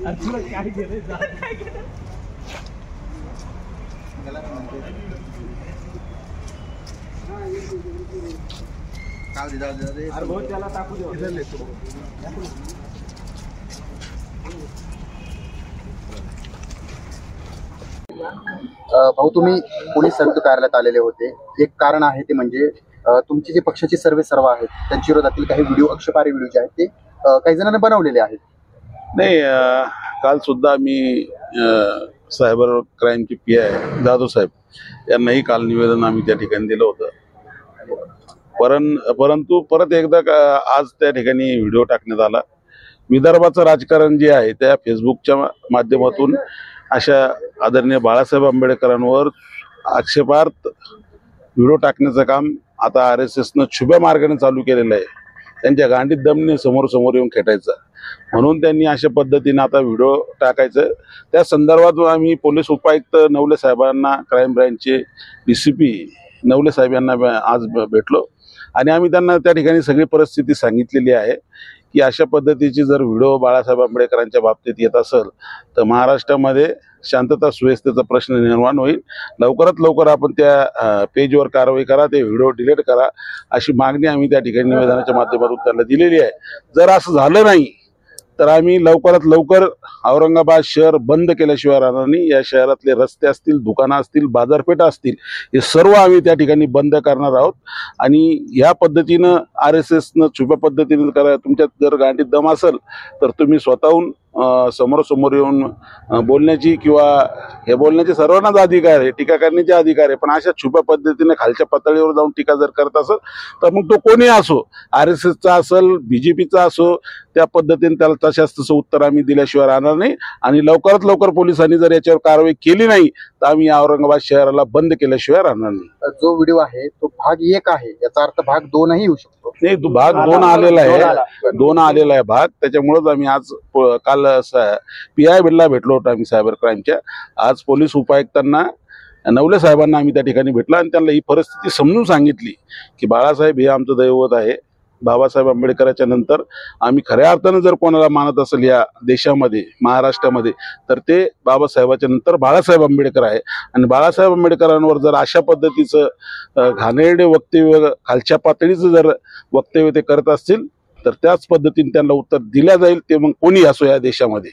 भाऊ, तुम्ही पोलीस आयुक्त कार्यालयात आलेले होते. एक कारण आहे ते म्हणजे तुमची जे पक्षाची सर्व आहेत त्यांच्या विरोधातील काही व्हिडिओ, आक्षेपार्ह व्हिडिओ जे आहेत ते काही जणांनी बनवलेले आहेत. नाही, काल सुद्धा मी सायबर क्राईमचे PI जाधव साहेब यांनाही काल निवेदन आम्ही त्या ठिकाणी दिलं होतं. परंतु परत एकदा आज त्या ठिकाणी व्हिडिओ टाकण्यात आला. विदर्भाचं राजकारण जे आहे त्या फेसबुकच्या माध्यमातून अशा आदरणीय बाळासाहेब आंबेडकरांवर आक्षेपार्थ व्हिडिओ टाकण्याचं काम आता RSSनं छुप्या मार्गाने चालू केलेलं आहे. त्यांच्या गांडीत दमने समोर येऊन खेटायचं, म्हणून त्यांनी अशा पद्धतीने आता व्हिडिओ टाकायचं. त्या संदर्भात आम्ही पोलीस उपायुक्त नवले साहेबांना, क्राईम ब्रँचचे DCP नवले साहेब यांना आज भेटलो आणि आम्ही त्यांना त्या ठिकाणी सगळी परिस्थिती सांगितलेली आहे की अशा पद्धतीची जर व्हिडिओ बाळासाहेब आंबेडकरांच्या बाबतीत येत असेल तर महाराष्ट्रामध्ये शांतता सुव्यवस्थेचा प्रश्न निर्माण होईल. लवकरात लवकर आपण त्या पेजवर कारवाई करा, ते व्हिडिओ डिलीट करा, अशी मागणी आम्ही त्या ठिकाणी निवेदनाच्या माध्यमातून त्यांना दिलेली आहे. जर असं झालं नाही तर आम्ही लवकरात लवकर औरंगाबाद शहर बंद केल्याशिवाय राहणार नाही. या शहरातले रस्ते असतील, दुकानं असतील, बाजारपेठा असतील, हे सर्व आम्ही त्या ठिकाणी बंद करणार आहोत. आणि या पद्धतीनं RSSनं छुप्या पद्धतीने करा. तुमच्यात जर गांडीत दम असेल तर तुम्ही स्वतःहून समोर येऊन बोलण्याची किंवा हे बोलण्याचे सर्वांनाच अधिकार आहे, टीका करण्याचे अधिकार आहे. पण अशा छुप्या पद्धतीने खालच्या पातळीवर जाऊन टीका जर करत असेल तर मग तो कोणी असो, RSSचा असेल, BJPचा असो, त्या पद्धतीने त्याला तसं उत्तर आम्ही दिल्याशिवाय राहणार नाही. आणि लवकरात लवकर पोलिसांनी जर याच्यावर कारवाई केली नाही तर आम्ही औरंगाबाद शहराला बंद केल्याशिवाय राहणार नाही. जो व्हिडिओ आहे तो भाग 1 आहे, याचा अर्थ भाग 2 येऊ शकतो. नाही, तो भाग 2 आलेला आहे भाग. त्याच्यामुळेच आम्ही आज काल PI ला भेटलो होतो आम्ही सायबर क्राईमच्या. आज पोलीस उपायुक्तांना, नवले साहेबांना आम्ही त्या ठिकाणी भेटला आणि त्यांना ही परिस्थिती समजून सांगितली की बाळासाहेब हे आमचं दैवत आहे. बाबासाहेब आंबेडकरांच्या नंतर आम्ही खऱ्या अर्थानं जर कोणाला मानत असेल या देशामध्ये, महाराष्ट्रामध्ये, तर ते बाबासाहेबाच्या नंतर बाळासाहेब आंबेडकर आहे. आणि बाळासाहेब आंबेडकरांवर जर अशा पद्धतीचं घाणेरडे वक्तव्य, खालच्या पातळीचं जर वक्तव्य ते करत असतील तर त्याच पद्धतीने त्यांना उत्तर दिल्या जाईल, ते मग कोणी असो या देशामध्ये.